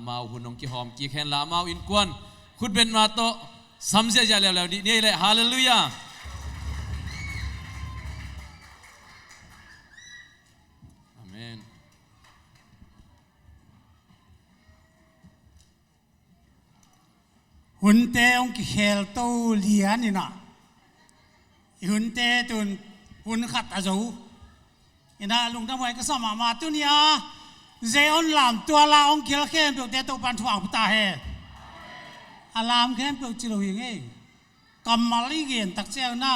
มาหุ่นองกิหอมกิแคนลามาอินกวนขุดเป็นมาโตสัมเสียใจแล้วนี่เลยฮาเลลูยาอาเมนหุ่นเตองกิเฮลโตเลียนี่นะหุ่นเตตุนหุ่นขัดอาจูนี่นะลุงทำไมก็สมาตุนี่อ่ะเจออนลามตัวลาองกิลเข้มตัวเตตัวปันทวงพุตาเฮอลามเข้มตัวจิโรหิงเองกำมาลีเกนตักเจ้าหน้า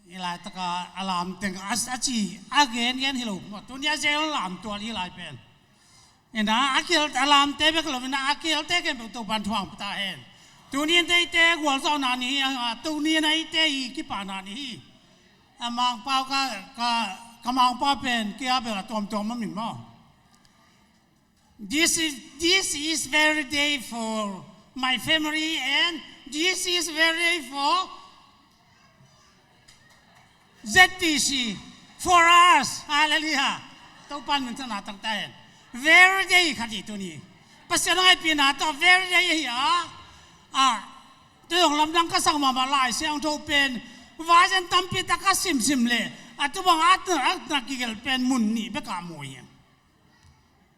อีหลายตะกาอลามแต่งอาจีอาเกนฮิโลตัวนี้เจออนลามตัวนี้หลายเป็นนี่นะอากิลอลามเตะไปกลับนะอากิลเตะเข้มตัวปันทวงพุตาเฮตัวนี้เตะหัวซ้อนนานี่ตัวนี้นะเตะอีกกี่ปานานี่มังเป้าก็มังเป้าเป็นเกี่ยวกับตัวมันมีมั้งThis is very day for my family and this is very day for ZTC for us. Hallelujah. ตัวปันมันถนัดตั้งแต่ very day ขัดจีตัวนี้ภาษาไทยปีน่ะตัว very day ตัวของลำดังก็สั่งมาหลายเสียงโทเป็นว่าฉันทำปีตะก็ซิมเลยตัวบางนักกิจเป็นมุนนี่ไปกามวย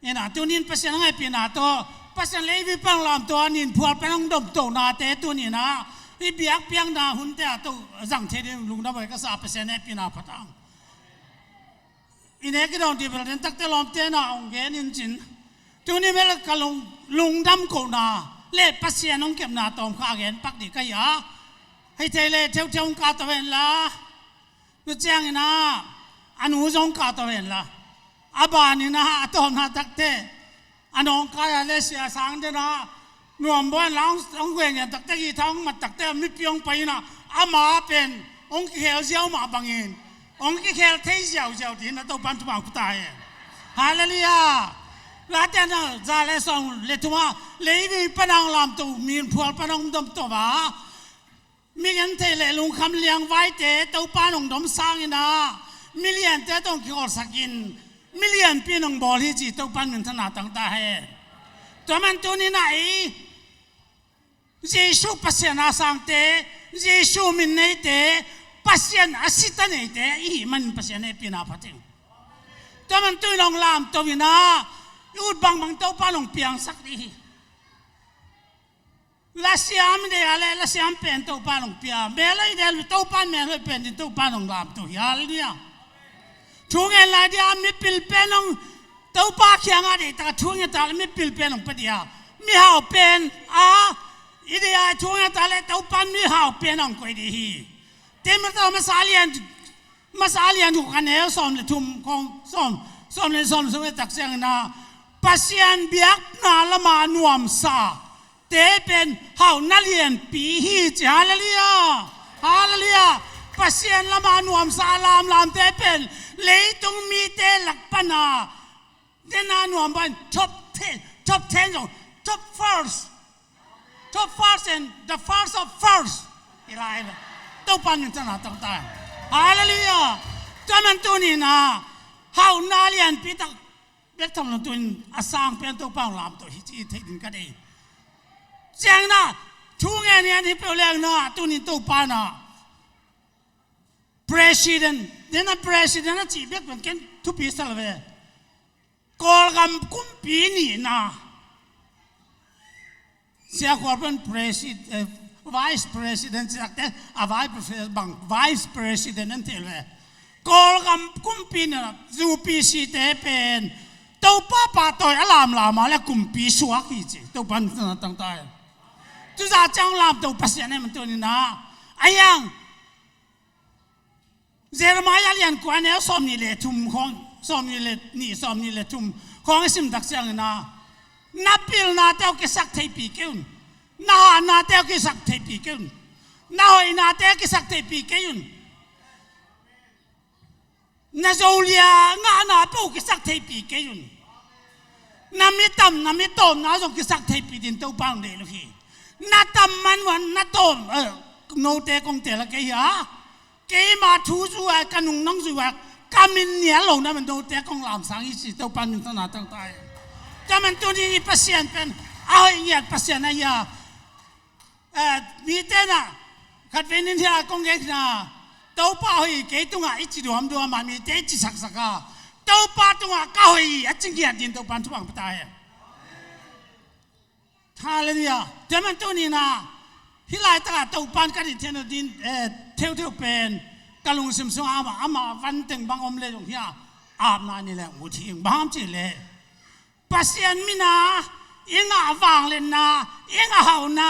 นี่นะตัวนี้ภาษาไทยปีน่ะตัวภาษาเลวีปังลำตัวนี้พวกเป็นองดมโตนาเตตัวนี้นะที่เบียกเปียงนาหุ่นเตะตัวจังเทดิลุงน้ำไว้ก็สาภาษาไทยปีน่ะพัดอังอินเอกดอนที่เป็นตักเตลอมเตน่ะองเกนินจินตัวนี้เวลากลุงดำโกนาเล่ภาษาน้องเก็บนาตอมข้าเห็นปักดีก็อย่าให้เทเลเที่ยวกาตะเวนละดูแจ้งนะอนุจงกาตะเวนละอาบานี่นะตอมนาตักเตอันองกายเลเซียสังเดนะหน่วมบ้านหลังเวงเนี่ยตักเตกี่ทั้งมาตักเตไม่เพียงไปนะอามาเป็นองค์เขียวเจ้ามาบังเอิญองค์เขียวเที่ยวเจ้าที่นั่นตัวปันทุบางกุตายฮาเลลูยาแล้วแต่น่ะจะเลส่งเลทุมาเลวีปนังลำตัวมีนพวกปนังดมตัวบ้ามีเงินเทเลลุงคำเลี้ยงไว้เตะตัวปานองดมสร้างนะมิเลียนเตะต้องขี้อดสกินมิเลียนปีนองบอลที่จีตัวปานเงินถนัดต่างตาให้ตัวมันตัวนี้ไหนเยซูปัสยานาสังเตเยซูมินเนเตปัสยานาสิตันเนเตอีมันปัสยานาปีนาพัติงตัวมันตัวน้องลามตัววินายูดบางตัวปานองเปียงสักดีลาเซียมเดียร์เลยลาเซียมเป็นตัวปานองเปียเบลล์เดียร์ตัวปานเมล์เป็นตัวปานองลามตัวยาลเนี่ยช่วงเวลาเดียร์มีปิลเป็นองตัวปาเขียงอะไรแต่ช่วงเวลามีปิลเป็นองปะเดียมีหาวเป็นอีเดียช่วงเวลาเลยตัวปานมีหาวเป็นองก็ดีเต็มตัวมาสาเลียนถูกกันเนี่ยสอมเลยทุ่มของสอมเลยสมัยตักเสียงนะปัสยานเบียกนาละมานวมซาเตเป็นเฮานาเลียนปีฮีจฮาเลลูยาฮาเลลูยาปัสยานละมานวมซาลามเตเป็นเลยต้องมีเตหลักปนาเดนานวมบันtop 10 top first and the first of first อะไรนะตัวปันกันนะต่างๆฮาเลลูยาจำมันตัวนี้นะเฮานาเลียนปีตักเบ็ดทำลงตัวอาสางเป็นตัวปังลามตัวที่ถึงกันเองเจ้านะช่วงนี้ที่เปลี่ยนนะตัวนี้ตัวปานะ president เดี๋ยวนะ president นะจีบเป็นกันทุกปีสักเลยกอลกำกุมปีนี่นะเสียความเป็น president vice president จากแต่vice president นั่นเองเลยกอลกำกุมปีนี่นะจูปีสิเตเป็นตัวป้าตัวอลามมาแล้วกุมปีสวกอีจีตัวปันต่างๆจุดจังลามตัวปัสยานี่มันตัวนี้นะไอ้ยังเจรมายาเลียนกวนเนี่ยสอมนี่เลยทุ่มของสอมนี่เลยทุ่มของสิมดักเสียงนะนับพิลนาเต้ากิสักเทปีเกินนาเต้ากิสักเทปีเกินนาเต้ากิสักเทปีเกินนาโจเลียนาเต้ากิสักเทปีเกินนามิตมนาจงกิสักเทปีดินเต้าปังเดลุฮีนาตมมันวันนาตมโนเตคงเตละเกียเกมาทูจูไอกันนุ่งน้องจูไอกามินเนี่ยหลงนั่นมันโนเตคงลามสังอิสิเต้าปันมินตนาตั้งใจ แต่มันตัวนี้เปอร์เซ็นต์เป็นเอาอย่างเงี้ยเปอร์เซ็นต์อะไรมีแต่น่ะขัดเป็นนินทากงเอกน่ะตัวป้าเฮ้ยเกี่ยตัวอีจิรวมตัวมันมีแต่จิสักสักตัวป้าตัวก้าวเฮ้ยจริงๆดินตัวปันทุกวันปตายท่าเลยเนี่ยแต่มันตัวนี้นะที่ไรตลาดตัวปันกันดิเทนดินเที่ยวเป็นกะลุงซิมซุงอามาวันเต็งบางอมเลยตรงที่อาบน้ำนี่แหละอุทิงบ้ามจีเลยปัสยันมินาอิงอาวังเลนนาอิงอาหาวนา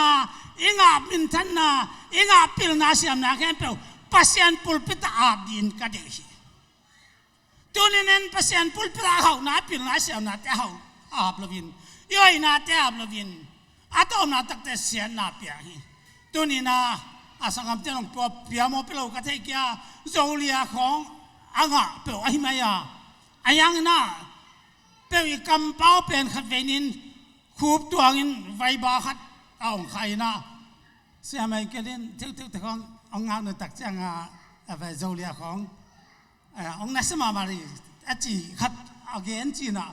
อิงอาบินทันนาอิงอาปิลนาเสียมนาแค่เปล่าปัสยันปุลปิตาอาบดินกันเดชตัวนี้นั่นปัสยันปุลปิตาหาวนาปิลนาเสียมนาแต่หาวอาบลวินย่อยนาแต่อาบลวินอาตอมนาตักแต่เสียนาเปียฮีตัวนี้นะอาสังคมเจ้าหลวงพ่อเปียโมเปล่ากระเทยาโซเลียของอ่างเปล่าไอ้ไม่ยาไอ้ยังน่ะเปล่าอีกำเป้าเป็นขัดเวนินคูบตัวงินไวบาขัดเอาใครนะเสียไม่ก็เล่นเที่ยวแต่ขององงานในตักจังไปโซเลียขององนัสมามารีอาจีขัดเอาเกณฑ์จีน่ะ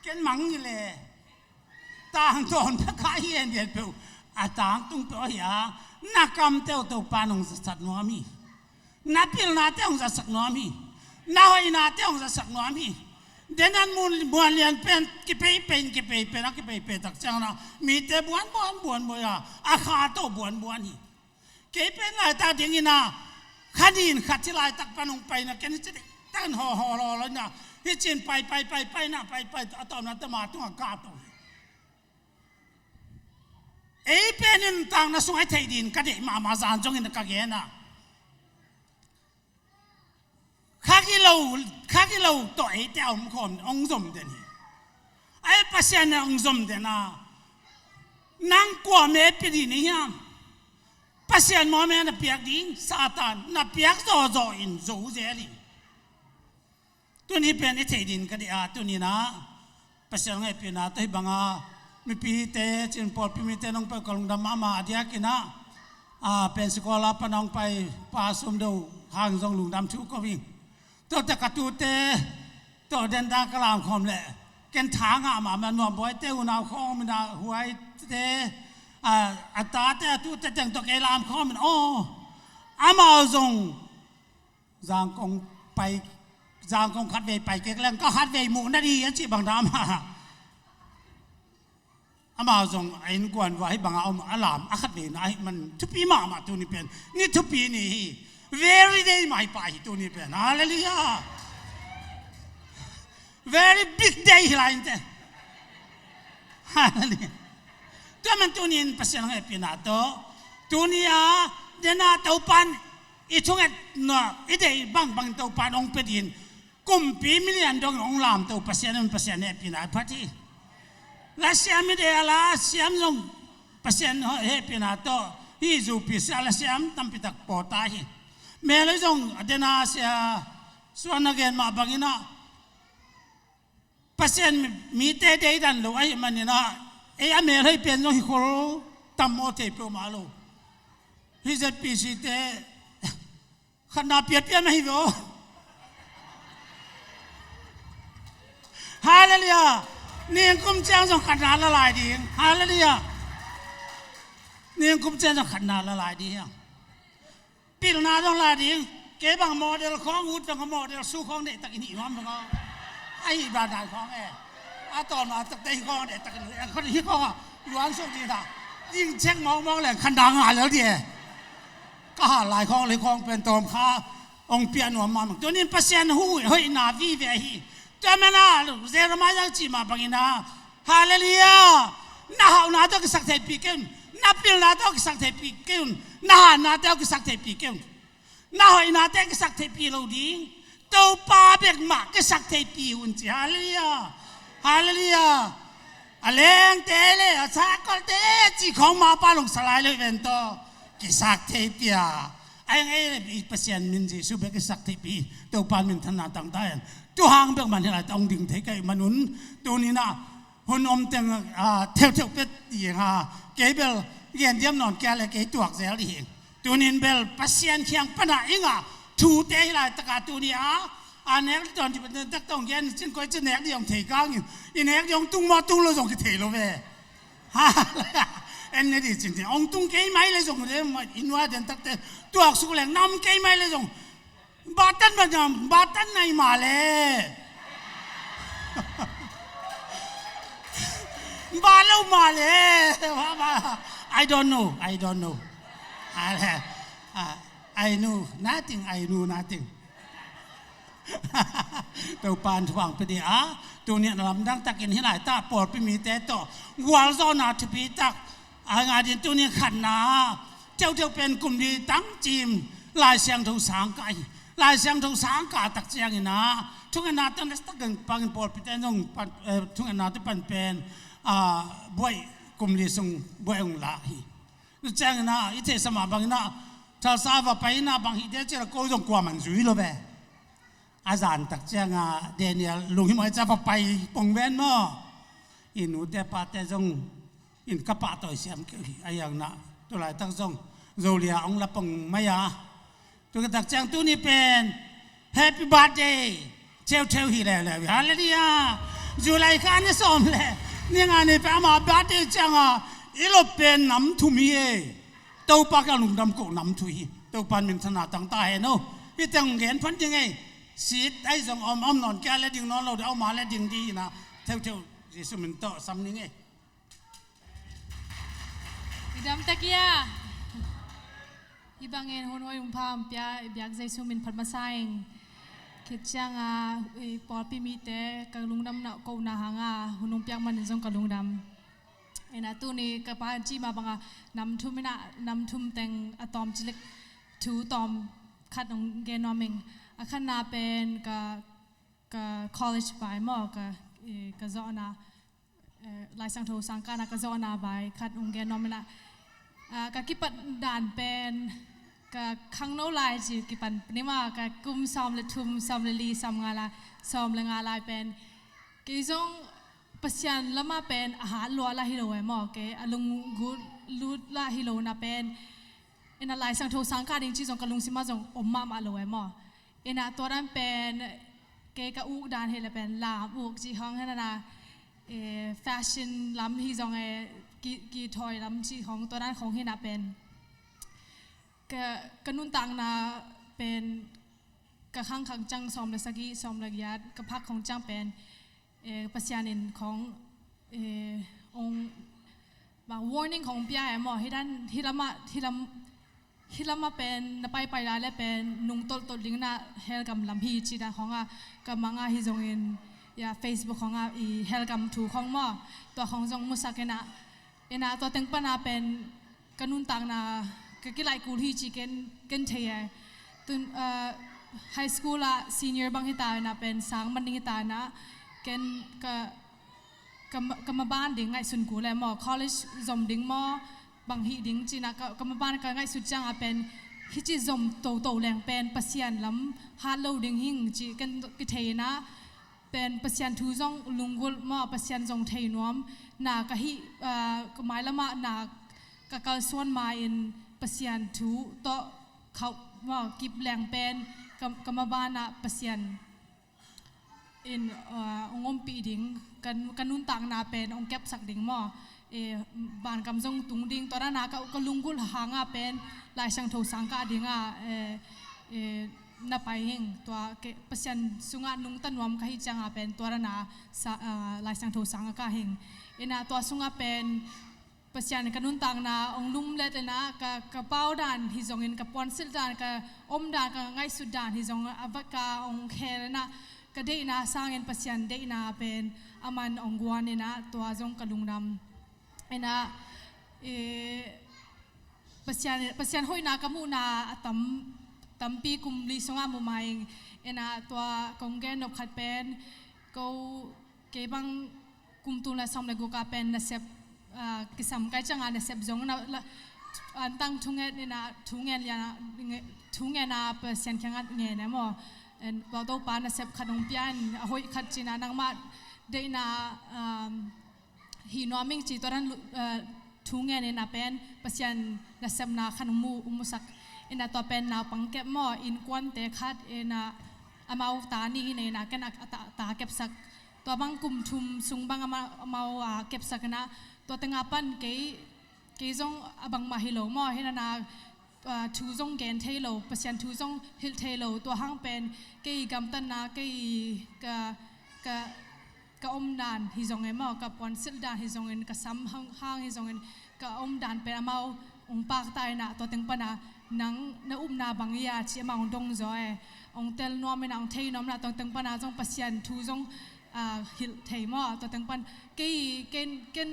เกณฑ์มังนี่เลยต่างตอนถ้าขายเย็นเดียวเปล่าอาต่างตุ้งเปล่าอย่านักกำเต้าตัวปานองสัตว์น้อมีนับพิลนาเต้าสักน้อมีนาหอยนาเต้าสักน้อมีเดนันมูลบวนเลียนเป็นกิเปย์เป็นกิเปย์เป็นกิเปย์เป็นตักจังนะมีแต่บวนอาคาโตบวนนี่กิเปย์ลายตาเดียงนะขัดินขัดที่ลายตักปานองไปนะแกนี่จะได้ตั้งห่อแล้วนะที่จีนไปนะไปตอนนั้นตมาต้องกาโตเป็นนินต่างนะส่งให้ไทยดินก็ได้มาจานจงอินตะกักเยนะข้ากิโลตัวแต่เอามคนองสมเดนี่ไอ้ภาษาเนี่ยองสมเดนะนั่งกว่าเมย์ปีนี่ฮะภาษาโมเมนต์เปียกดิ้งซาตานน่ะเปียกโซอินโซเจลีตัวนี้เป็นไอ้ไทยดินก็ได้ตัวนี้นะภาษาไงเป็นนะตัวบังมีปีเตจินปอดปีมีเตน้องไปกลงดำมาเดียกินะเป็นสกอลาปน้องไปป่าสมดูห่างจงลุงดำชุกก็วิ่งตัวตะกัตูเตตัวเดินตากลางคอมแหละเกณฑ์ทางมามันนวมบ่อยเตอุณาคอมันหัวเตอัตราเตตัวเตจังตัวเกลามคอมันโอ้อามาจงจางกงไปจางกงคัดเวไปเกล้งก็คัดเวหมู่นาดีจีบางดามามาจงไอ้กวนว่าให้บางเอาอลามอาคัดเลยนะมันทุปีมาตัวนี้เป็นนี่ทุปีนี่ very day ไม่ไปตัวนี้เป็นอะไรเลยอ่ะ very big day อะไรเนี่ยอะไรตัวมันตัวนี้ภาษาอังกฤษเป็นอะไรตัวนี้เดี๋ยวน่าตัวปันอีช่วงน่ะอีเดี๋ยวบางตัวปันองเป็นดินกุมปีมิเลียนดององลามตัวภาษาอังกฤษเป็นอะไรพัทแล้วเสียมเดียร์ละเสียมจงเปอร์เซ็นต์เฮปินาโตฮิจูปิสแล้วเสียมตั้มปิตักปอตาฮิเมื่อไรจงเดน่าเสียส่วนนักเรียนมาบังอินะเปอร์เซ็นต์มีเตเดย์ดันลูไอ้มันนี่นะเอ้เมื่อไรเป็นจงฮิโคโรตั้มโมเทปมาลูฮิจะปิสิเตขนาดเปียไม่หิวฮาเลลูยานี่ยังคุ้มเจ้าจงขัดนาละลายดีฮาเลลูยานี่ยังคุ้มเจ้าจงขัดนาละลายดีปีหน้าต้องลายดีเก็บบางโมเดลของวุฒิบางโมเดลสู้ของเด็กตะกินหิวมันก็ไอ้บาดาลของตอนมาตะเตะของเด็กตะกินคนที่ของล้วนสุดดีนะยิ่งเช็คมองแหล่งขันดังหาแล้วเดียก็หาลายของเลยของเป็นตอมค้าองเปียนหัวมันตัวนี้เปอร์เซ็นต์หูเฮ้ยนาวีเวฮีตัวมันน่ะเซรมายังจีมาบังอินะฮาเลลูยาน่าหาหน้าตัวก็สักเทปีกินน่าเปลี่ยนหน้าตัวก็สักเทปีกินน่าหาหน้าตัวก็สักเทปีกินน่าหอยหน้าตัวก็สักเทปีเราดีตัวป้าเบกมาก็สักเทปีหุ่นจีฮาเลลูยาฮาเลลูยาอะไรเตะเลยอาชาก็เตะจีของมาป้าลงสลายเลยเป็นตัวก็สักเทปีไอ้เปอร์เซ็นต์มินจีสุเบกสักเทปีตัวป้ามินธนาต่างได้ตัวหางเบิกมันอะไรต้องดึงเทกันมนุษย์ตัวนี้นะหุ่นอมเต็งเที่ยวเป็ดอย่างเก็บเบลเรียนเยี่ยมนอนแกเลยเก็บตัวเสียเลยตัวนี้เบลปัสเซียนเคียงปนาอิงถูเตะอะไรตะการตัวนี้ อันนี้ตอนที่เป็นตักต้องเย็นฉันก็จะแหนกที่ยังเทก้างอยู่อีแหนกยังตุ้งมาตุ้งเราส่งที่เทเราเว้ยฮ่าอันนี้ดิจริงๆองตุ้งเกี่ยไม่เลยส่งเลยมาอินว่าเดินตักเตะตัวอักษรแหลงน้ำเกี่ยไม่เลยส่งบาตันมาจังบาตันไหนมาเลยบาเรามาเลยว่า I don't know I know nothing I know nothing ตัวปานทวงไปดีตัวเนี้ยลำดังตักกินที่ไหนตาปอดไปมีแต่ต่อวัวเจ้าหน้าที่ปีตักงานเดียนตัวเนี้ยขันนาเจ้าเป็นกลุ่มดีตั้งจีมลายเสียงทุกสังกัดลายเสียงทุกสังกัดตักเสียงนะทุกนาตั้งแต่ตักกันปังปอดไปแต่น้องทุกนาที่เป็นบ่อยกลุ่มดีส่งบ่อยองลาฮีแจ้งนะอีเทสมาบางนะถ้าทราบว่าไปนะบางทีเดี๋ยวจะก็ต้องกลัวมันจุยเลยเว้อาจารย์ตักเจ้าเดนิเอลลุงที่มาจะไปปงเวนมั้งอินุเดปาเตจงอินกับปาตัวเสียมเกี่ยวไอ้ยังน่ะตัวไหนตั้งจงโจเลียองละปงไม่ยาตัวตักเจ้าตัวนี้เป็นแฮปปี้บัร์ธเดย์เชลฮีเลยฮาเลลูยาจุลัยการนี่สมเลยนี่งานนี้เป็นมาบัร์ธเดย์จังอีโลเป็นน้ำทุ่มีตัวปากกาลุงดำกูน้ำทุ่ยตัวปานมินธนาตั้งตาเห็นโน่ที่ตั้งเห็นพันยังไงสิทธิ์ไอ้ส่งอมนอนแก่และดิ่งนอนเราเอามาและดิ่งดีนะเท่าที่สุมันโตซ้ำนี่ไงidam takia ibangin honoi umpam pia biak zai sumin phalmasaing kitchang por pimite kalungdam na ko na hanga hunung piak man jong kalungdam ena tu ni ka pa chi ma banga nam thum teng atom chilik thu tom khat ong genoming akan na pen ka college by mo ka zona lai sang tho sang kana ka zona by khat ong genomina ka kipat dan pen ka khang no lai ji kipan ni ma ka kum som le thum som le li som ngala som le ngala pen ki zong pasyan lama pen aha lo la hi lo mo ke alung gu lu la hi lo na pen ina lai sang tho sang ka ding chi zong ka lung sima zong omma ma lo mo inaตัวนั้นเป็นเกกะอุดานเฮลเป็นลามอุกจีห้องให้นะแฟชั่นล้ำที่จงกีทอยล้ำจีของตัวนั้นของเฮนะเป็นกะนุ่นตังนาเป็นกะข้างขังจังซอมเลสกีซอมเลยัดกะพักของจังเป็นปัสยานินขององบาง warning ของพี่ไอ้หมอให้ด้านที่ละมาเป็นนไปได้และเป็นนุ่งตดลิงน่ะเฮลกัมลำพีจีดาของกับมังฮิจงอินยา Facebook ของอีเฮลกัมถูของหม้อตัวของจงมุสักเนาตัวเต็งปนาเป็นกนุนตังนากิไลกูที่จีกันเทียตุนไฮสคูลละซีเนียร์บางฮิตานะเป็นสังมันฮิตานะกันกับมาบ้านดิ่งไงสุนกูเลยหม้อ college จมดิ่งหม้อบางฮีดิ้งจีน่ะก็มาบ้านกันง่ายสุดจังเป็นฮิจิซมโตแรงเป็นปัสยานล้ำฮาร์ดโลดิ้งหิงจีกันกิเทนะเป็นปัสยานทูซองลุงกุลมาปัสยานซองเทนวมนากะฮิก็หมายละมานากะกะส่วนมาอินปัสยานทูโตเขาว่ากิบแรงเป็นก็มาบ้านนะปัสยานอินองค์ปีดิ้งกันนุ่นต่างนาเป็นองค์แก็บสักดิ้งมาบานกำจงตุงดิ่งตอนนั้นก็ลุงกุลหางเป็นลายช่างโถสังกาดิ่งนับไปหิงตัวปัสยันสุงานุงตันวมกะฮิจังเป็นตัวนั้นลายช่างโถสังกาหิงตัวสุงาเป็นปัสยันกันนุ่นต่างนาองลุมเล็ดนะกระเป๋าด่านที่จงอินกับปอนซิลด่านกับอมด่านกับไงสุดด่านที่จงอวกาองเคลนะก็ได้นะสร้างเงินปัสยันได้นะเป็นอามันองกวนนะตัวจงกระลุงดำนะpasyan hoy na kamu na tampi kum li songa mo maing ena tua konggen no khat pen ko ke bang kum tu la som le go ka pen na sep kisam kai changa na sep jong na antang thungen ya thungen na pasyan khangat nge na mo en ba to pa na sep khanong pian hoi khat china nang ma de na hi noming chi toran thunge ne na pen pasyan na semna khanumu umusak ina to pen na pangke mo in kwan te khat ena อามาตานี่เนี่ยนะกันตาเก็บสักตัวบางกลุ่มทุมซุงบางอามาเก็บสักนะตัวตั้งอาปันเกยจงบางมาฮิโลมอเห็นนะทูจงเกนเทโลเปอร์เซ็นต์ทูจงฮิลเทโลตัวห้างเป็นเกยกำตันนะเกยกะอมดานฮิจงเอ็มกับวันสิลดานฮิจงเอ็นกับซ้ำห้างฮิจงเอ็นกะอมดานเป็นอามาองปากตายนะตัวตั้งปนะนังนอุ้มนาบางยาเชี่ยมาองดงจอยองเตลนัวไม่นางเทยน้อมนะตัวตั้งปนะจงเปอร์เซ็นต์ทูจงฮิลเทมอตัวตั้งปันเกน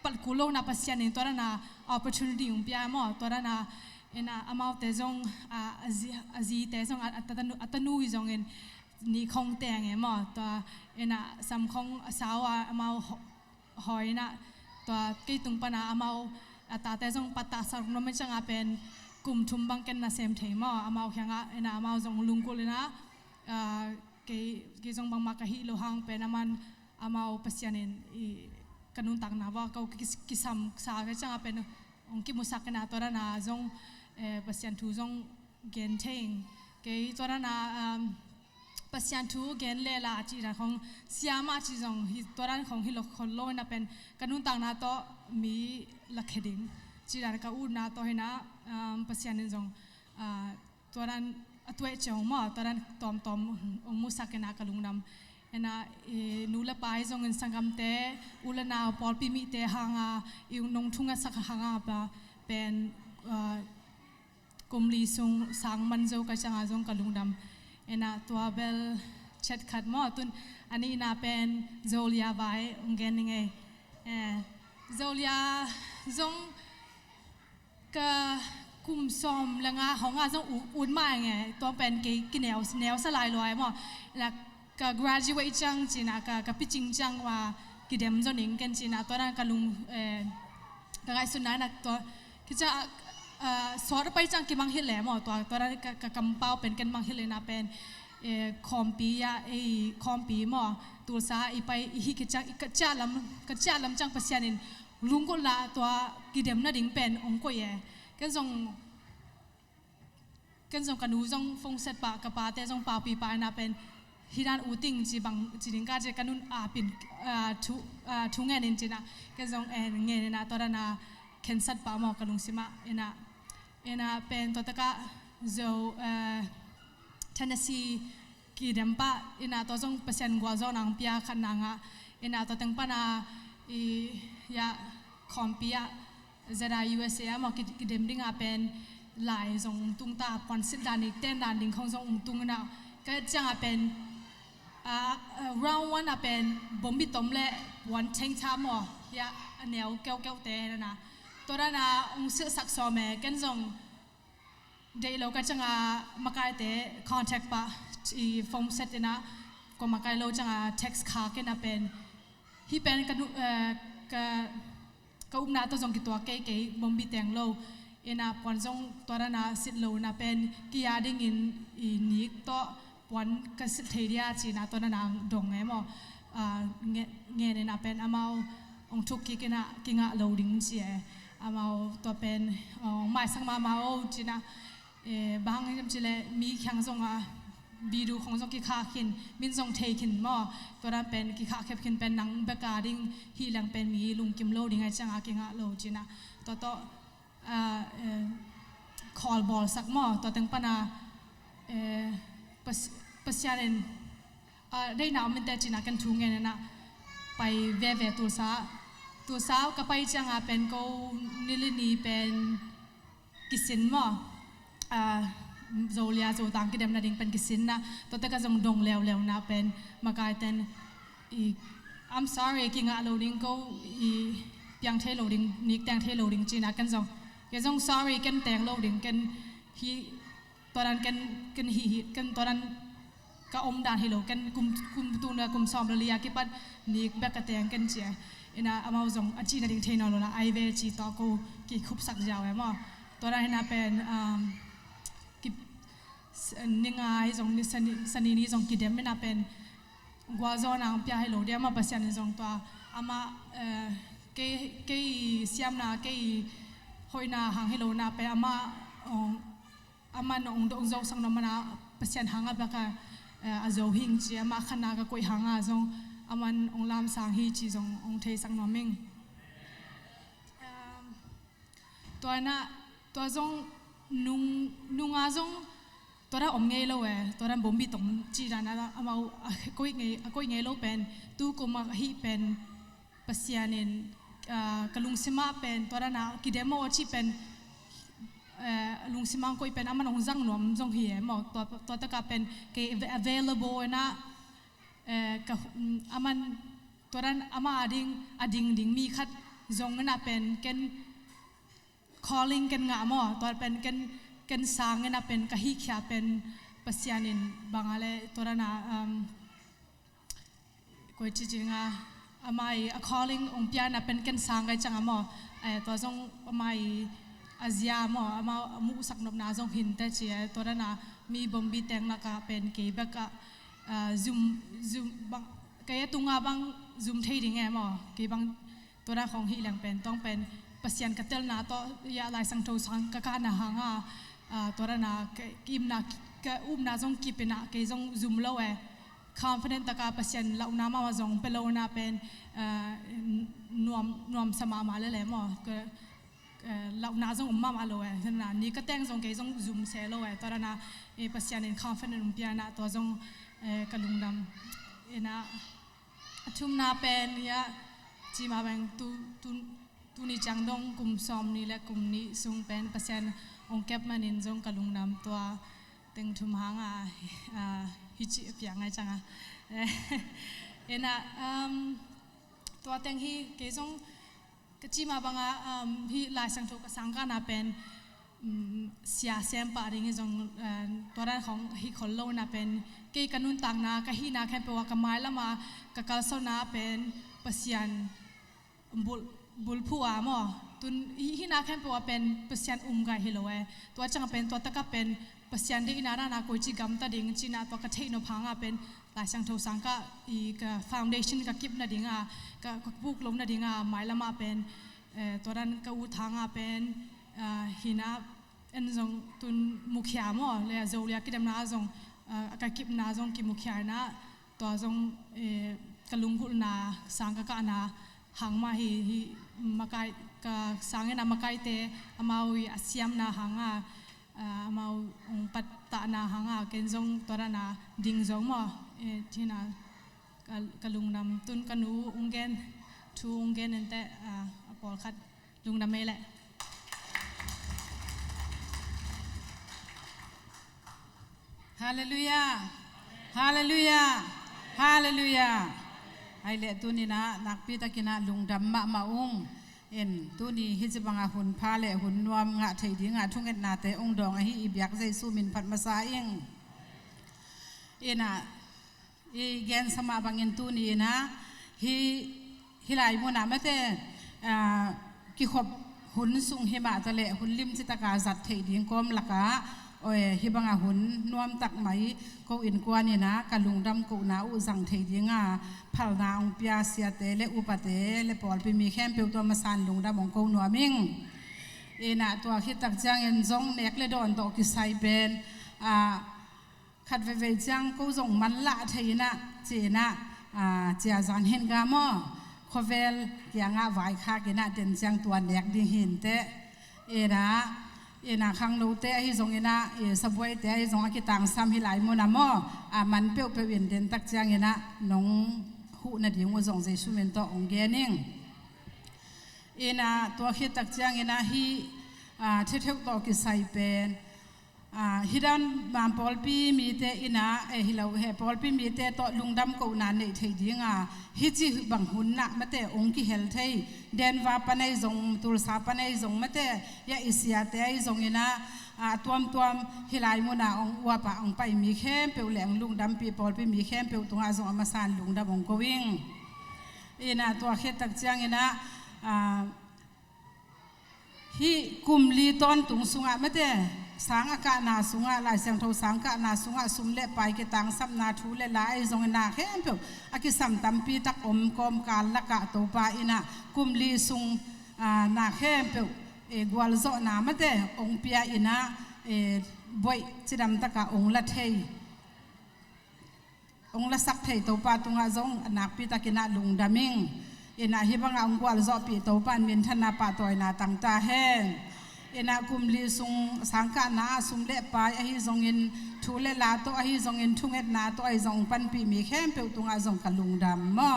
ปัดกุโลนะเปอร์เซ็นต์ตัวนั้นนะ opportunity องพิจามอตัวนั้นนะเอ็นอามาเตจงอาจีเตจงอัตนูฮิจงเอ็นนี่คงแต่งเอ็มอตัวเอ็นสัมคงสาวอามาหอยนะตัวเกยตุงปนะอามาตาเตจงปัตตาสารนไม่จังอาเป็นกลุ่มทุมบังกันนะเซมเทมออามาแข่งเอ็นอามาจงลุงกุลนะเกยจงบางมากะฮิโลหังเป็นอามันอามาเปอร์เซ็นต์กันนุนตักนะว่าเขากิสามสาก็จังเป็นองคิมุสักนะตัวนั้นนะจงเปอร์เซ็นต์ทูจงเกนเทงเกยตัวนั้นนะเปอร์เซ็นต์ทูเกนเลล่าจีนะของเสียมาจีจงตัวนั้นของฮิโลคนโลนะเป็นกันนุนตักนะตัวมีลักเฮดิงจีนะก็อูนะตัวเห็นนะเปอร์เซ็นต์จงตัวนั้นตัวเจ้าหม้อตัวนั้นตอมองมุสักนะกะลุงนำนะนูละไปจงเงินสังคมเตอุลนาปอลปิมิเตหางาอีนงทุ่งสักหางาปะเป็นกุมลีซุงสังมันโจกจังอาจงกะลุงดำนะตัวเบลเช็ดขัดหม้อตุนอันนี้น่าเป็นโจเลียไว้องเกนยังไงโจเลียจงกะกุมซอมละงาของอาจงอุ่นมาไงตัวเป็นกี่แนวสลายลอยหม้อแล้วก็ graduate จังจีน่ะก็พิจิงจังว่ากิเดมจนิงกันจีน่ะตัวนั้นก็ลุงก็ไงสุดนั้นนะตัวคือจะสอนไปจังกิมังฮิลแหลมตัวนั้นก็กำเป้าเป็นกันมังฮิลเลยนะเป็นคอมปียาคอมปีหม้อตัวซาไปฮิกิจังกระจาลำจังเปอร์เซ็นต์ลุงก็ละตัวกิเดมน่ะดิ่งเป็นองค์ก็แย่กันส่งกันดูจงฟงเซตปะกับปาเตจงปาปีปานะเป็นฮิรันอูติงจีบังจีดิงกาเจกันนุนปินทุงเงินจีนะกันจงเงินนะตอนนั้นเข็นสัตปะหมอกันลุงสิมาเอ็นะเป็นตัวตะกะโจเทนเนสซีกีเดมปะตัวจงเปอร์เซ็นต์กว่าจงนางพิยาขันนางตัวตั้งปะนะยาคอมพิยาจะได้ USA หมอกิเดมดิ้งเป็นหลายจงตุงตาปอนสิดานิเต้นดานดิ้งของจงตุงนะก็จังเป็นround one เป็นบอมบิตอมเล่วันเชงชามอยาแนวเกี่ยวเตะนะตัวนั้นองค์เสือสักสอมกันจงเดี๋ยวเราก็จังมาไกลเตะ contact ปะที่ฟอร์มเซตนะก็มาไกลเราจังtext ขากันเป็นที่เป็นกันก็อุ้มนาตัวจงกิตัวเก๋ๆบอมบิแตงเราปอนจงตัวนั้นสิเราเป็นกิยาดิ้งอินนิกตัววันก็สิเทียจีน่ะตัวนั้นดงไงหมอเงี้ยเนี่ยเป็นอามาองทุกกินกิงะโหลดิ้งจีอามาตัวเป็นไม่สังมาจีน่ะบางอย่างจีเลยมีแข่งจงบีดูของจงกิขาขินมินจงเทขินหมอตัวนั้นเป็นกิขาเข็บขินเป็นนังเบกาดิ้งฮีหลังเป็นมีลุงกิมโหลดิ้งไงจังกิงะโหลจีน่ะตัวคอลบอลสักหมอตัวตั้งปนาเปอร์เซ็นต์ได้นำมันแต่จีน่ากันทุ่งเงินนะไปเวตัวสาวก็ไปจังเป็นกูนิลินีเป็นกิสินมั้งโจเลียโจตังกิเดมนาดิ่งเป็นกิสินนะตัวแต่ก็จงดงเลวนะเป็นมากลายเป็นI'm sorry กิงะโหลดิ้งกูยังเทโหลดิ้งนิกแต่งเทโหลดิ้งจีน่ากันจง sorry กันแต่งโหลดิ้งกันฮีตอนนั้นกันฮีกันตอนนั้นก็อมดานให้โลกันกุมตูนกุมซอมเลียกิปัดนิกแบกกระเตียงกันเจียอามาจงอาจีนาดิ่งเทนอลนะไอเวจีต่อกูกิคุบสักยาวมั้งตอนนั้นเป็นกินิงายจงสนินีจงกิเดมไม่น่าเป็นกว่าจอนางพิจให้โลเดียมาเปอร์เซ็นต์จงตัวอามาเกยเสียมนาเกยหอยนาหางให้โลนาเป็นอามา aman ong dong zong sang namana pasyan hanga baka a zo hing chi ama khana ka koi hanga zong aman ong lam sang hi chi zong ong thei sang noming toy na to zong nunga zong tora om ngei lo tora bombi tom chi da na amau koi ngei lo pen tu ko ma hi pen pasianin kalung sima pen tora na ki demo chi pen lung simang koi pen aman ong zang nom zong hi mo to ta ka pen ke available na ka aman toran ama ading ding mi khat zong na pen ken calling ken nga mo to pen ken sang na pen ka hi kya pen pasianin bangale torana koi chi nga amai a calling ong pia na pen ken sang ga chang mo to zong amai Asia mo ama mu sak nop na zong hin te chi torana mi bombi teng na ka pen ke ba ka zoom bang ke tunga bang zoom thei ding mo ke bang tora khong hi lang pen tong pen pasian ka tel na to ya lai sang tho sang ka na hanga torana kim na ka na zong kipina ke zong zoom lo confident ta ka pasian lau na ma zong pelo na pen nuam sama ma le mo lau na zong umma ma lo na ni ka teng zong ke zong zoom se lo tora na pasian in confident pia na to zong kalungdam ena athum na pen ya chi ma bang tu ni chang dong kum som ni le kum ni sung pen pasian ong kep manin zong kalungdam to teng thum hanga hi chi pya ngai changa ena to teng hi ke zong ka chi ma banga hi lai sang tho ka sang ka na pen sia sem pa ring zong toran khong hi khol lo na pen ke kanun tang na ka hi na khem pe wa ka mai lama ka kal so na pen pasian bul phua mo tun hi na khem pe wa pen pasian ga hi lo to chang pen to ta ka pen pasian de ina na ko chi gam ta ding chi na to ka thei no phanga pen lai sang tho sang ka I ka foundation ka kip na dinga ka buk lom na dinga mai lama pen toran ka u thanga pen hina en zong tun mukhya mo le zo lia kidam na zong ka kip na zong ki mukhya na to zong kalung hul na sang ka na hang ma hi makai ka sang na makai te amawi asiam na hanga amau ong pat ta na hanga ken zong tora na ding zong mo thina kalung nam tun kanu ungen thu ungen ente apol khat lung nam mele Hallelujah Hallelujah Hallelujah ai le tu ni na nak pi takina lungdam ma maung en tu ni hijibanga hun pha le hun nuam nga thei ding nga thunget na te ong dong a hi ibyak jesu min phat ma sa eng ena gen sama bangin tu ni na hi hilai mo na mate ki khop hun sung hema ta le hun lim chitaka zat thei ding kom laka oi hibanga hun nuam tak mai ko in kwani na kalungdam ko na u jang thei dinga phalna ong pia sia te le upate le pol pi mi khem pe to ma san lungdam ong ko nuaming ena to khi tak jang en jong nek le don to ki sai ben khat ve jang ko jong man la theina chena chia jan hen ga mo khovel kyanga vai kha ke na ten jang to nek ding hin te ena khang lo te hi zong ena sabwai te hi zong ki tang sam hi lai mo na mo man pe pe win den tak chang ena nong hu na ding wo zong jesu men to ong ge ning ena to khi tak chang ena hi the theu to ki sai pen hidan mam polpi mi te ina hilo he polpi mi te to lungdam ko na nei thei dinga hi chi bang hun na mate ong ki hel thei den wa panai zong tul sa panai zong mate ya isia te ai zong ina tuam hilai mo na ong wa pa ong pai mi khem pe leng lungdam pi polpi mi khem pe tunga zong ama san lungdam ong ko wing ina to khe tak chang ina hi kumli ton tung sunga mate sang ka na sunga lai sang tho sang ka na sunga sumle pai ke tang sam na thu le lai zong na khem pe aki sam tam pi tak om kom kal la ka to pa ina kumli sung na khem pe gwal zo na mate ong pia ina boy chidam taka ong la thei องละสักไทยตัวป้าตุงอาจงนักปีตะกินาลุงดามิงเอ็นะฮิบังองกวาลจอปีตัวป้ามินทันนาป้าตัวนาตั้งตาเฮนเอ็นะกุมลีซุงสังกานาซุมเละปายอหิจงอินทุเลลาตัวอหิจงอินทุงเอ็ดนาตัวอหิจงปันปีมีเข้มเปียวตุงอาจงกัลุงดามมอ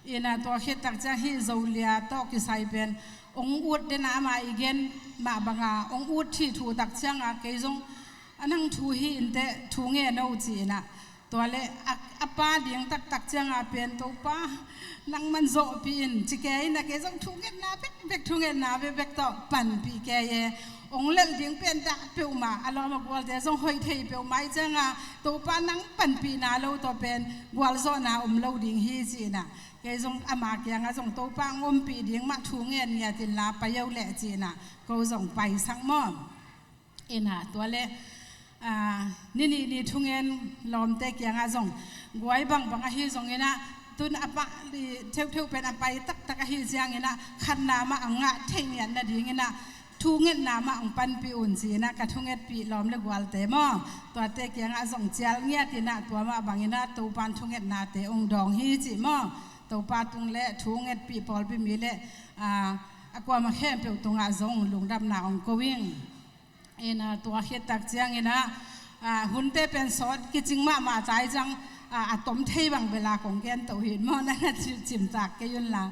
เอ็นะตัวเขตตักจะฮิโซเลียตัวกิไซเป็นองอุดเดนามาอีเกนมาบังอาองอุดที่ถูตักจังอาเกยงอันนั้นทูฮีอินเตทูเงนเอาจีนะตัวเละอป้าเดียงตักจังอาเป็นตัวป้านังมันโจปีนจิเกยนะเกยงทูเงนาเบกทูเงนาเบกต่อปันปีเกยองเล่เดียงเป็นดักเปียวมาอารมณ์กวลเดจงหอยเทยเปียวไม้จังอาตัวป้านังปันปีนาโลตัวเป็นกวลโซนาโลดิงฮีจีนะเกยงอามาเกียงอาจงตัวป้างมปีเดียงมาทูเงนเนี่ยติลาไปเยาเละจีนะก็จงไปสังมอมเอ็นะตัวเละนี่ทุงเงินลอมเตกยังอาจงกวยบังอาฮิจงเงินะตุนอปะเที่ยวเป็นอไปตักอาฮิจยังเงินะขันนามาอังงะเทียนนาดีเงินะทุงเงินนามาอังปันปีอุ่นจีนะกะทุงเงินปีลอมเลกวาลเตมอตัวเตกยังอาจงเจลเงียตินะตัวมาบังเงินะตัวปันทุงเงินนาเตองดองฮีจิมอตัวปาตุงเละทุงเงินปีปอลปีมีเละกว่ามาแค่เปียวตรงอาจงลุงดำนาองกวิ่งเอ็นะตัวเขตตักเจียงเอ็นะหุ่นเตเป็นสอดกิจิงมาใจจังต้มเทบังเวลาของแกนตัวหินมอนั่นจิมจากกันยุนละ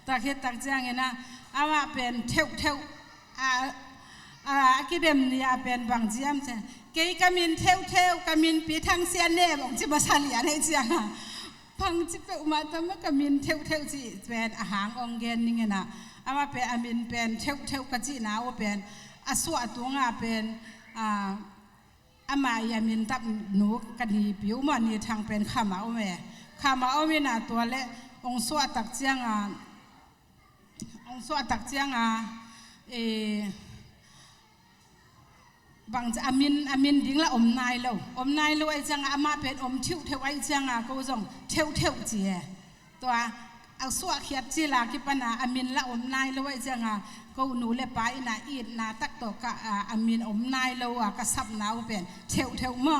ตักเขตตักเจียงเอ็นะอาว่าเป็นเทวกิเดมเนี่ยเป็นบางเจียมเจเกยกามินเทวกามินปีทางเสียนเน่บอกจิมาสาลีอะไรเจียงพังจิเปอุมาตมกามินเทวจีเป็นอาหารองแกนนี่ไงนะอาว่าเป็นอามินเป็นเทวกจีนาว่าเป็นอาสวะตัวงาเป็นอามายามินตับหนูกันฮีผิวมันนี่ทางเป็นขามาเอาแม่ขามาเอาไม่น่าตัวเละองสวะตักเจียงบางจะอามินดิ้งละอมนายเราไอ้จังอามาเป็นอมทิวเทวไอ้จังก็จงเทวจีตัวเอาสวะเขียดจีลาคิปนาอามินละอมนายเราไอ้จังก็หนูเล็บไปน่ะอีดน่ะตักตัวกะอามินอมนายเรากะซับนาวเป็นเทวหม้อ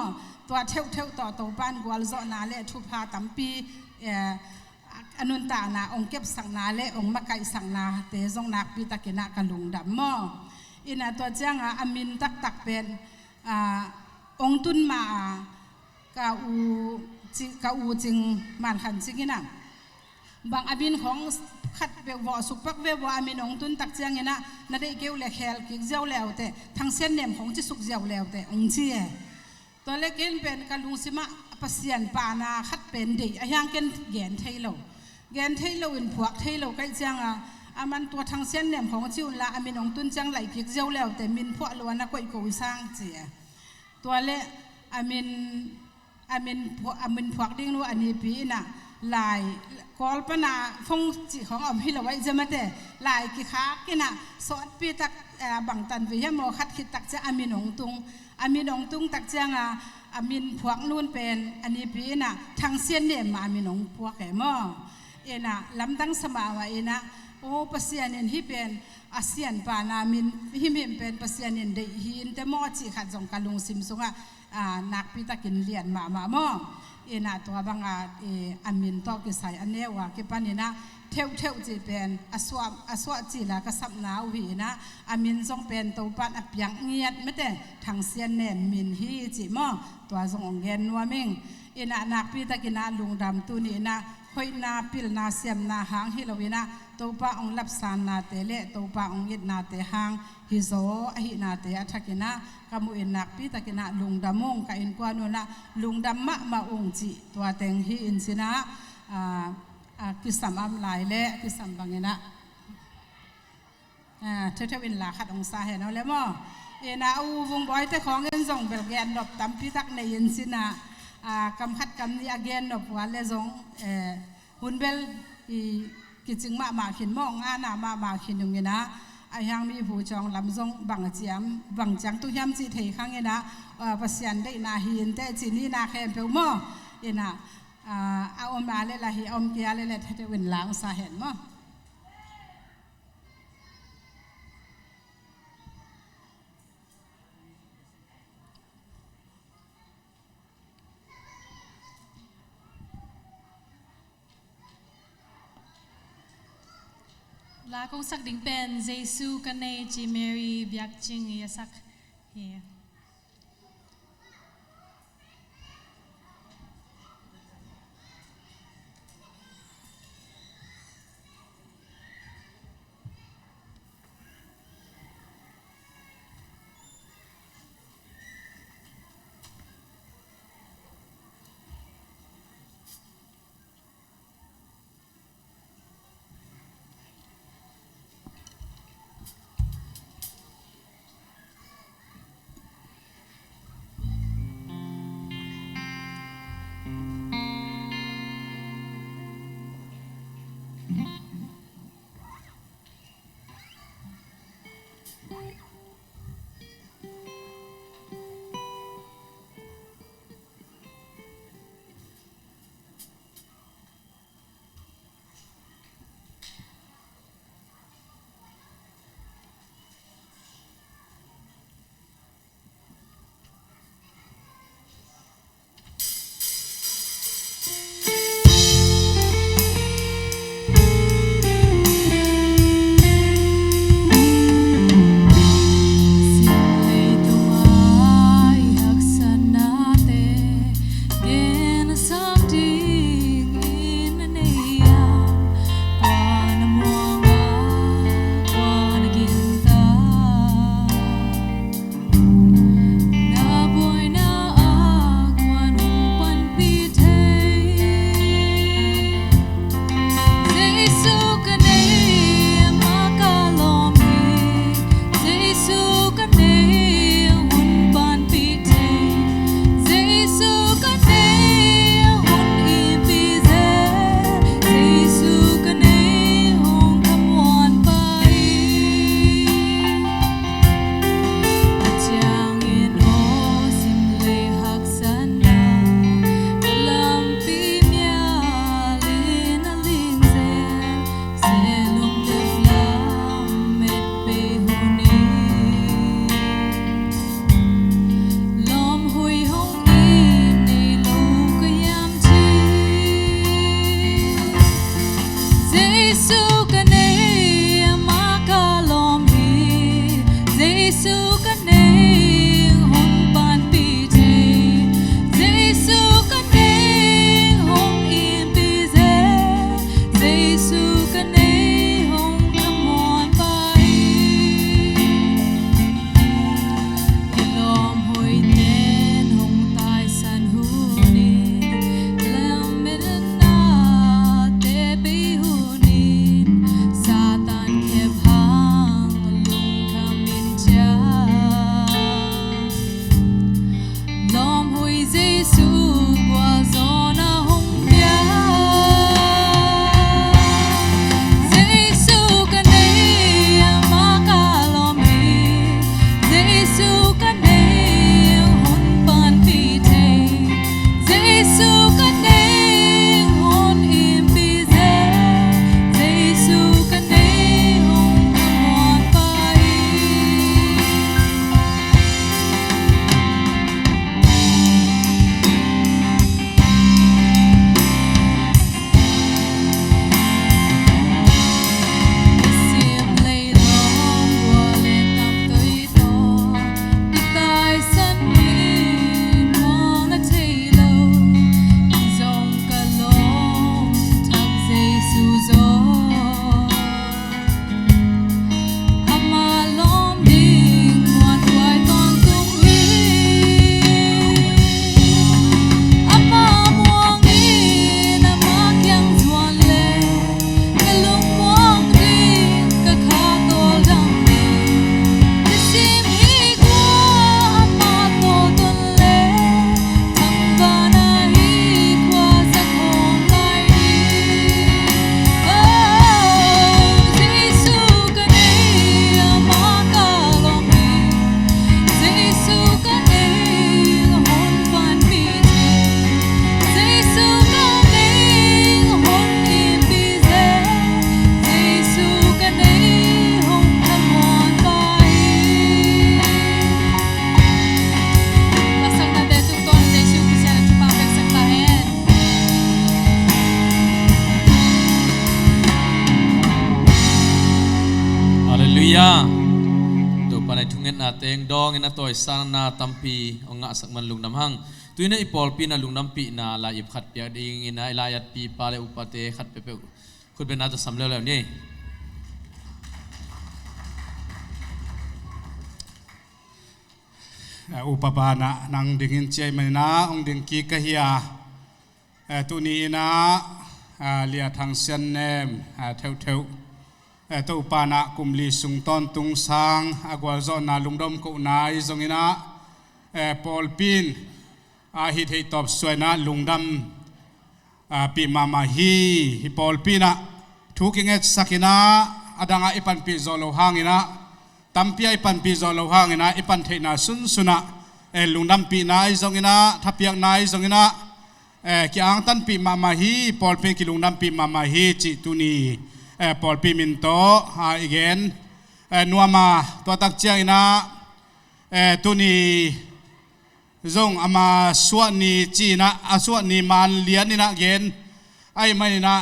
ตัวเทวต่อตัวบ้านกวลโซนาเล่ทุพาตัมปีอนุนตานาองเก็บสังนาเล่องมะไก่สังนาเตจงนักปีตะกินะกะลุงดำหม้ออินะตัวเจ้าอามินตักเป็นองตุนมากะอูจิงมันขันจิกินะบางอามินของขัดเบวสุปักเบวอามินองตุนตักเจียงนะนั่นได้เกี่ยวเล็กเฮลกิเจ้าแล้วแต่ทั้งเส้นเนียมของจิสุกเจ้าแล้วแต่องเจียตัวเล็กเกินเป็นกะลุงสิมาปัสยันปานาขัดเป็นเด็กอย่างเกินแกนไทยเราอินพวกไทยเราใกล้เจียงอามันตัวทั้งเส้นเนียมของจิวละอามินองตุนจังไหลกิเจ้าแล้วแต่มินพวกล้วนนะก็อีกวิสร้างเจียตัวเล็กอามินพวกดิ้งรู้อันนี้ปีน่ะลายกอลปนาฟงจีของอมพิลไว้จะมาแต่ลายกิขากินะสอดปีตักบังตันวิยามอคัดคิดตักจะอามินองตุงตักเจียงอามินพวกนู่นเป็นอันนี้ปีน่ะทางเส้นเนี่ยมาอามินองพวกแก่หม้อเอ็น่ะลำตั้งสมาว่าเอ็น่ะโอ้ปัสยานินที่เป็นอาเซียนปานามินที่มีเป็นปัสยานินได้หินแต่หม้อจีขัดจงการลงซิมซุงนักปีตะกินเลียนมาหม้อเอ็น่ะตัวบางอามินตอกิใส่อันเนี้ยว่ากิปานินะเทวจีเป็นอสวะจีละก็สับหนาวหีนะอามินจงเป็นตัวปันอเปียงเงียดไม่แต่ทางเสียนเน่นมินฮีจีหม้อตัวจงเงินนัวมิงเอ็น่ะนักปีตะกินลุงดำตัวนี้นะคอยนาปิลนาเสียมนาหางฮิโลวินะตัวป้าองลับสานนาเตเลตัวป้าองยิดนาเตหางฮิโซอหินาเตอัฐกินะกามุอินนักปีตะกินะลุงดำมงกับอินกวานุนะลุงดำมาองจีตัวเต็งฮิอินสินะกิสัมอัมลายเละกิสัมบังเงินะเท่าอินลาขัดองศาเห็นเอาแล้วมั้งเอ็นะอูวงบอยแต่ของเงินส่งเบลแกนดอกตั้มปีตักในอินสินะกำคัดกำนี้again นบวันเลซงหุ่นเบลกิจึงมาขินมองมาขินอย่างนี้นะไอ้ยังมีผู้จองลำซงบังเจียมบังจังตุยำจีเทข้างนี้นะภาษาได้นาหินแต่จีนี่นาแค่เปล่ามั้งเอ็นะเอาอมมาเลยละหิอมเกียเลยละที่เป็นหลังสาเหตุมั้ง lá công sắc đỉnh pen Giêsu can này chị Mary biak ching ya sắc he ลูยาตัวปนัยทุ่งเงินนาเตงดองเงินนาตัวสร้างนาตัมปีองค์สักมันลุงน้ำหังตัวนี้อีปอลปีนาลุงน้ำปีนาลายขัดเปียดิงอินาลายปีปาเลอุปเตขัดเปเปคุณเป็นนาจะสำเร็จแล้วนี่อุปบานะนางดิ่งเจมันนะองดิ่งกีกะเฮียตัวนี้นะเลียทางเซนเนมเทวเทวตัวปานะกุมลีสุงตอนตุงสังอากวาจอนาลุงดมกุนายจงอินะปอลปินฮิตให้ตอบสวยนะลุงดำปีมามาฮีฮิปอลปินะทุกิงเอสักินะอดังอิปันปีโซโลหังอินะตัมปีไอปันปีโซโลหังอินะอิปันเทนะสุนสุนะลุงดำปีนายจงอินะทับยังนายจงอินะqui angtan pi mamahi polpe ki lungnam pi mamahi chi tuni polpe min to again nuama to tak chiang ina tuni zong ama swani chi na aswani man lian ina again ai mai na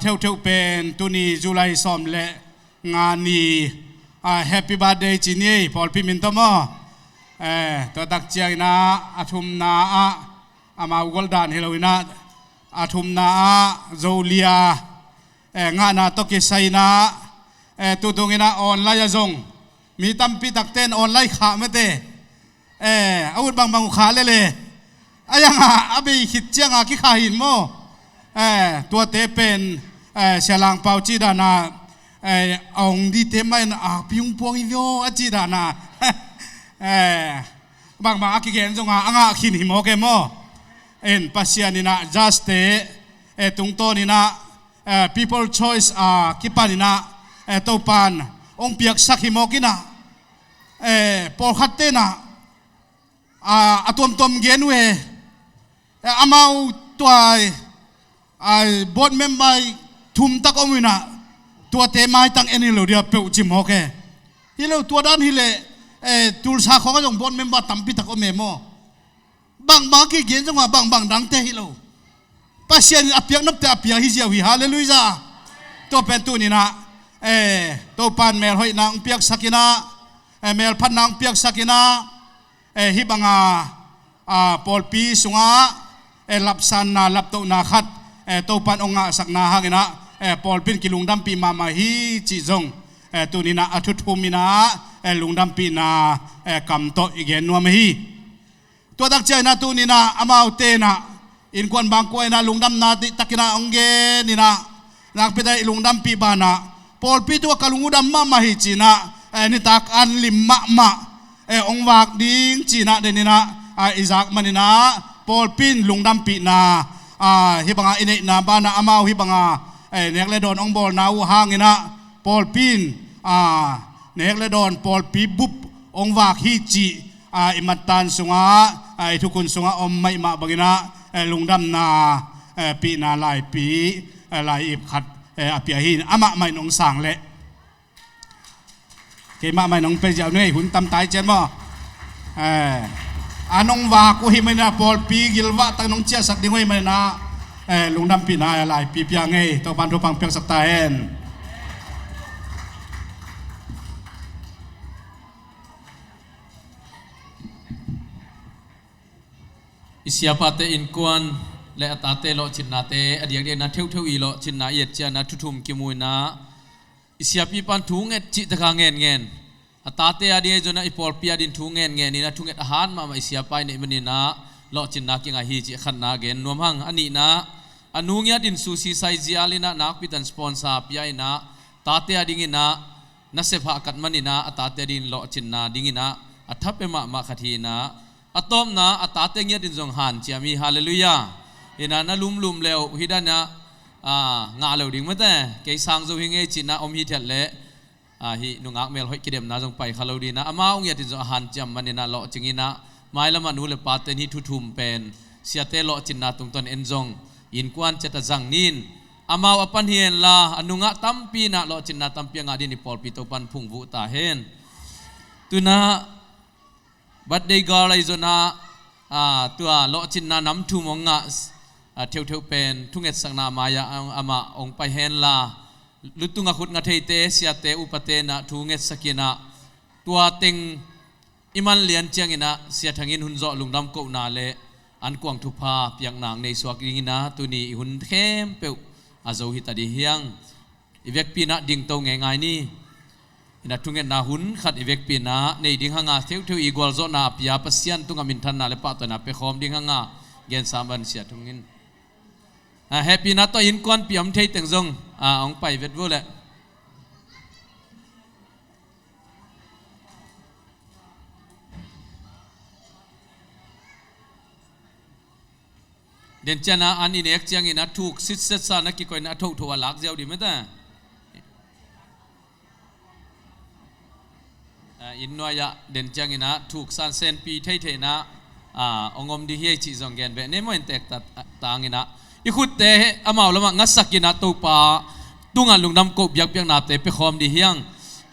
theu theu pen tuni july som le ngani happy birthday chi ni polpe min to mo to tak chiang ina athum na ama ugol dan helowina athum na zolia nga na to ke saina tutungina online zong mi tampi takten online kha mate awut bang bang kha le ayanga abi khit chianga ki kha hin mo tua te pen selang pau chi dana ong di te mai na piung puang ivyo achi dana bang bang akigen zonga anga khin himo ke mo en pasianina juste tungtonina people choice kipanina topan ong piak sakhimokina por khatena atom tom genwe amau toai ai board member thum tak omina tua te mai tang enilo dia pe chimoke hilo tua dan hile tulsa khong jong board member tampi tak omemo bang bang ki gen jong bang bang dang te hilo pasien apiak nap te apiak hi wi hallelujah to pen tu ni na to pan mel hoi nang piak sakina mel phan nang piak sakina hi banga polpi sunga lapsan na lapto na khat to pan onga sakna hangina polpin kilungdam pi mama hi chi jong tu ni na athuthumina lungdam pi na kam to igen nuam hiตัวตักเจนะตูนี่นะอามาเตนะอินควันบางกวยนะลุงดำนาติตักนะองเกนี่นะนักไปได้ลุงดำปีบานะปอลปีตัวกลุงดำมาหิจีนะนี่ตักอันลิมมาองวากดิ้งจีนะเดนี่นะอิซักมันนี่นะปอลปีนลุงดำปีนะฮิบังอินเนนะบานะอามาฮิบังเนกเลดอนองบอลนาอูหางนี่นะปอลปีนเนกเลดอนปอลปีบุบองวากฮิจีimatan sunga itukun sunga mai ma bagina lungdam na pi na lai pi lai ip khat apia hin ama mai nong sang le ke ma mai nong pe jaw nei hun tam tai chen mo anong wa ko hi mai na pol pi gilwa tang nong chia sak ding hoi mai na lungdam pi na lai pi pia ngei to ban ro pang pek sak ta hen isiapate inkuan le atate lo chinnate adiak de na theu theu i lo chinna yet cha na thuthum kimuina isiapi pan thunget chi taka ngen ngen atate adi jona ipol pia din thungen ngen ni na thunget han ma isiapai ne manina lo chinna kinga hi chi khanna gen nuam hang ani na anungya din susi sai jialina nak pitan sponsor pia ina tate adingina na sepha kat manina atate din lo chinna dingina athape ma khathina atom na atate ngya din jong han chiami hallelujah ina na lum leo hidana nga lo ding mate ke sang zo hinge china om hi thet le hi nungak mel hoi kidem na jong pai khalo dina ama ong ya din jong han cham manina lo chingina mailama nu le paten hi thuthum pen siate lo chinna tungton enjong in kwan cheta jang nin ama apan hien la anunga tampi na lo chinna tampi nga din ni pol pi to pan phung vu ta hen tuna birthday girl ai zona tua lo chinna nam thu monga theu theu pen thunget sakna maya ama ong pai hen la ลุตุงขุดงาเทเตเสียเตอุปเตนะทูเงสกินะตัวเต็งอิมันเลียนเจียงอินะเสียทางอินหุนจ่อลุงดำกูนาเลอันกวางทุพาเปียงนางในสวกอินะตุนีหุนเข้มเปวอาโจฮิตาดิเฮียงอีเวกปีนะดิ่งโตง่ายๆนี่อินะทุงเงนาหุนขัดอีเวกปีนะในดิ่งหางาเที่ยวอีกวลโซนาปียาปัสยันตุงอามินทันนาเลปะตัวนาเปคอมดิ่งหางาเกณฑ์สามวันเสียทุงอินแฮปปี้นะตัวอินกวนปียมเทยตึงจงองไปเวทวุเลยเด่นเจนะอันนี้เนี่ยจังอินะถูกสิทธิ์เสษานักกิจกรรมนะถูกลักเจ้าดีไหมตาอินนวยะเด่นจังอินะถูกสันเซนปีเทยเทนะองอมดีเฮจิจงเกนเบเนี่ยมันแตกต่างอินะอีขุดเตะอามาละมั่งงัสกินะตุปาตุงอันลุงดำกบยักเปียงนาเตะไปคอมดีเฮียง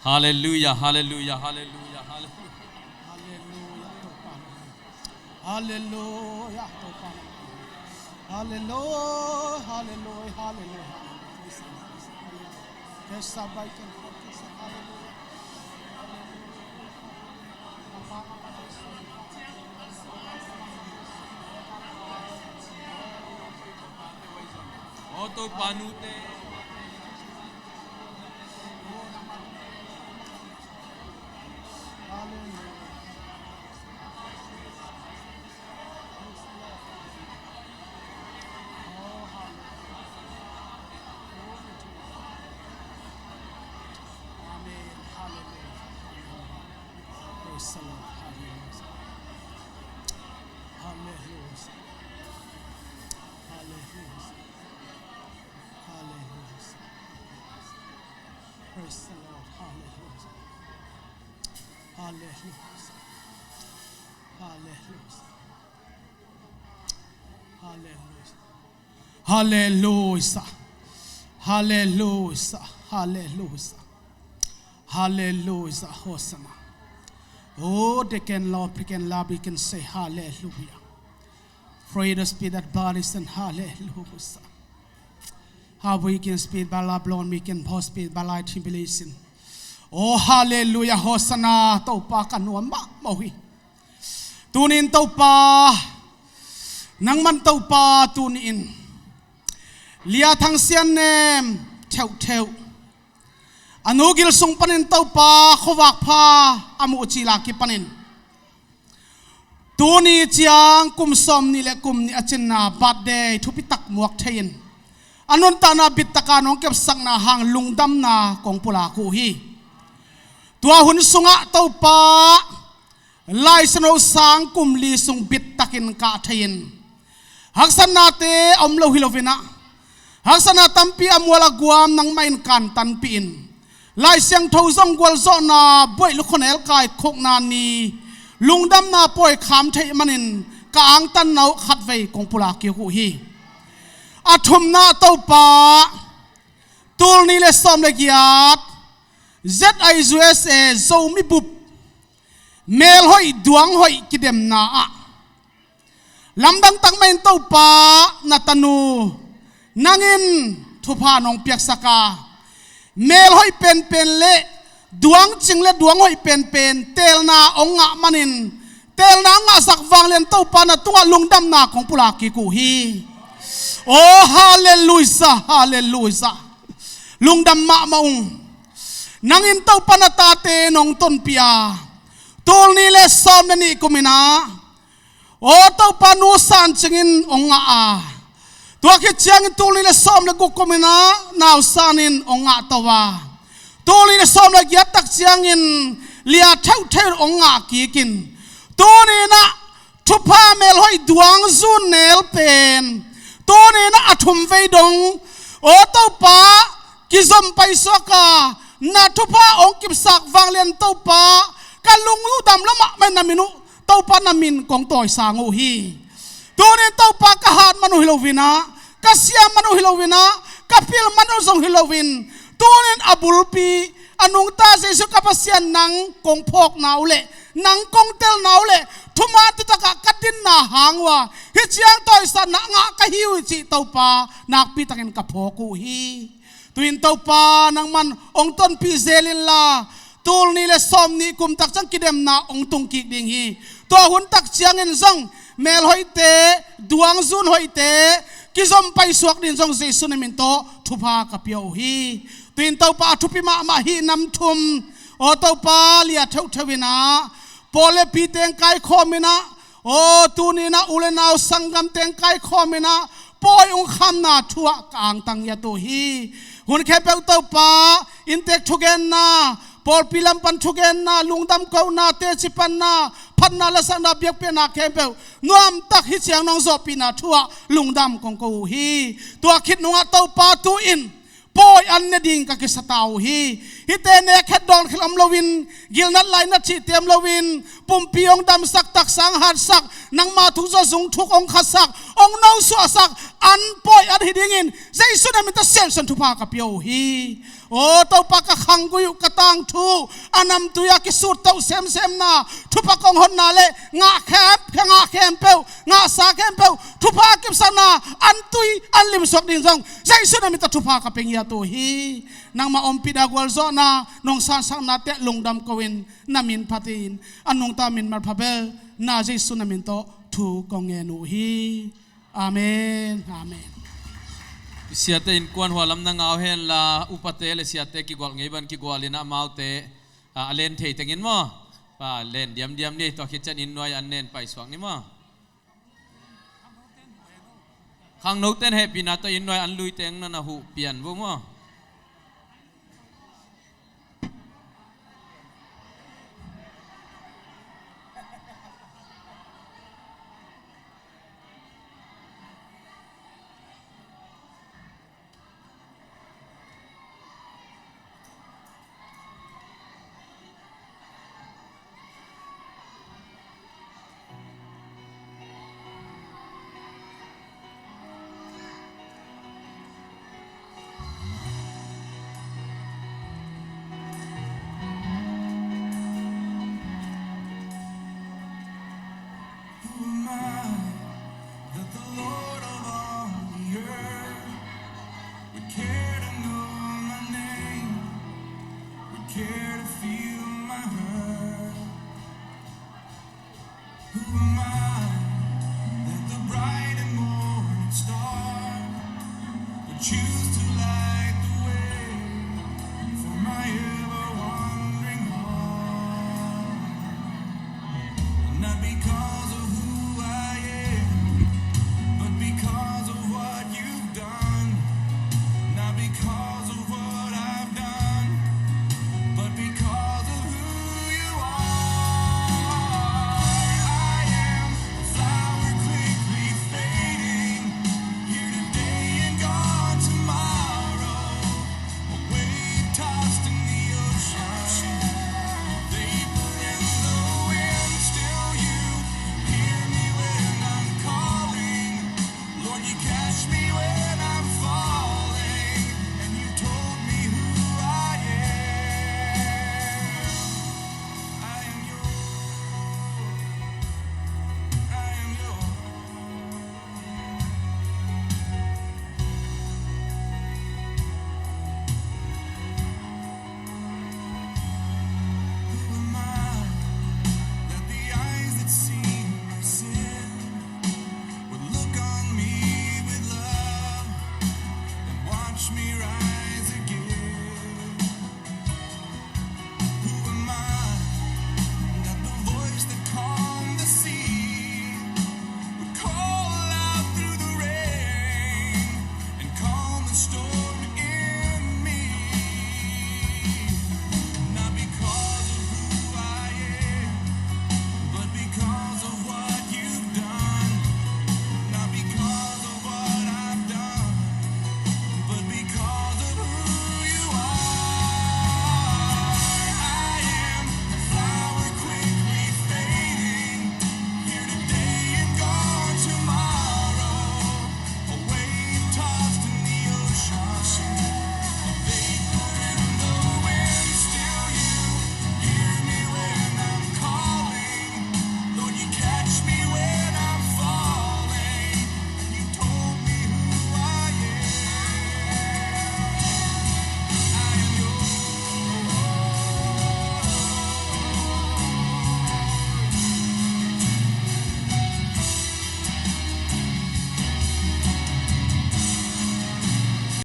ฮาเลลูยาฮาเลลูยาฮาเลลูยาฮาเลลูยาฮาเลลูยาฮาเลลูยาฮาเลลูยาฮาเลลูยาเทสบายกันฮาเลลูยาโอโตปานุเตPraise the Lord. Hallelujah. Hallelujah. Hallelujah. Hallelujah. Hallelujah. Hallelujah. Hosanna. Oh, they can love, we can love, we can say hallelujah. Pray the spirit that bodies and hallelujah. How we can speak by love alone, we can post speak by light tribulation. Oh, hallelujah, Hosanna, taupa kanuam mahi. Tunin taupa, nang man taupa tunin. Lia thang sian nem, teu. Anugil sung panin taupa, khowak pa, amu chila ki panin. Tuni chiang kum som ni le kum ni achina birthday thupitak muak thayin. Anon ta na bitaka nong kep sang na hang lungdam na kong pula ku hi tua hun sunga tau pa lai sano sang kum li sung bitakin ka thayin haksan na te omlo hilovina haksan na tampi amwala guam nang main kan tan piin lai siang thozong gwal zo na boi lukhonel kai khok na ni lungdam na poi kham thei manin ka ang tan nau khat vei kong pula ki ku hi athum na taupa tul ni le som le giat ZIUSA zo mi bup mel hoi duang hoi kidem na a lamdang tang main taupa na tanu nangin thupa nong piak saka mel hoi pen le duang ching le duang hoi pen tel na onga manin tel na nga sak wang len taupa na tunga lungdam na kong pula ki ku hi. Oh, hallelujah, hallelujah. Lungdam ma maung. Nangin tau panatate nong ton pia. Tul ni le som ni kumina. Oh, tau panusan cingin onga a. Tua ki chiang tul ni le som le kumina nau sanin onga tawa. Tul ni le som le giatak chiangin lia theu onga kikin. Tul ni na thupa mel hoi duang zun nel pen. Tone na athum vei dong o taupa kizom paisoka na thupa ong kipsak wanglen taupa kalunglu dam lama men naminu taupa namin kong toy sangu hi tone taupa kahat manu hilovina kasia manu hilovina kapil manu zong hilovin tone abulpi anung ta jesu kapasian nang kong phok naule nang kong tel naule thuma tu taka katin na hangwa hi chiang toy sa na nga ka hiu chi taupa nak pi takin ka phoku hi ตุนเต้าปานังมันองต้นปีเซลินลาตูลนี่และซอมนี่กุมตักจังกิเดมนาองตุงกิกดิ่งฮีตัวหุ่นตักเชียงเงินซงเมลหอยเตดวงซุนหอยเตกิซอมไปสวกดินซงเซซุนมินโตทุพากับเปียวฮีตุนเต้าปาทุพิมาฮีนำทุมโอเต้าปาเลียเทวเทวินาโปเลปีเตงไกคอมินะโอตูนีนะอุเลนาวสังกัมเตงไกคอมินะปอยองคำนาทัวกางตังยาตัวฮีหุ่นแค่เปลเต้าปาอินเตกทุเกนนาปอลพิลัมปันทุเกนนาลุงดำเกานาเตจิปันนาพันนาละสันนาเบียกเปนาแคเปลนวมตักฮิเชียงน้องโซปีนาทัวลุงดำของกูฮีตัวคิดนงเต้าปาตูอินปอยอันเนดิงกับกิสตาวฮีฮิเตเนแคดดอนขลำลวินกิลนัดไลนัดชีเตียมลวินปุ่มปีองดำสักตักสังหัดสักนังมาทุกจสุงทุกองขัดสักองน้องสัวสักอันปอยอันฮิดิงินใจสุดมิตรเซลสันทุพากับเปียวฮีโอ้เต้าปากกะขังกุยกะตังทูอันนำตุยากิสูดเต้าเซมนาทุพากองหนนาเลงาแคมงาแคมเปวงาสาแคมเปวทุพากิบสนาอันตุยอันลิมสกดินซองใจสุดมิตรทุพากับเปียตัวฮีนางมาอมปิดากวลโซนานองสันสังนาเตะลงดำกวินนามินพัตินอันนงตามินมาพะเบลนาใจสุนามินโตทูกองเงนูฮีอาเมนอาเมนเสียเตอินกวนหัวลำนังเอาเห็นละอุปเตเลเสียเตกิกวลไงบันกิกวลินะมาเอาเตเลนเทตังอินมั้งป่าเลนเดียมนี่ตัวคิดจะอินน้อยอันเน้นไปสวงนี่มั้งข้างโน้ตเต้นเฮปีนาตัวอินน้อยอันลุยเต็งนั่นนะหูเปลี่ยนบุ้งมั้งCare to feel my hurt. Who am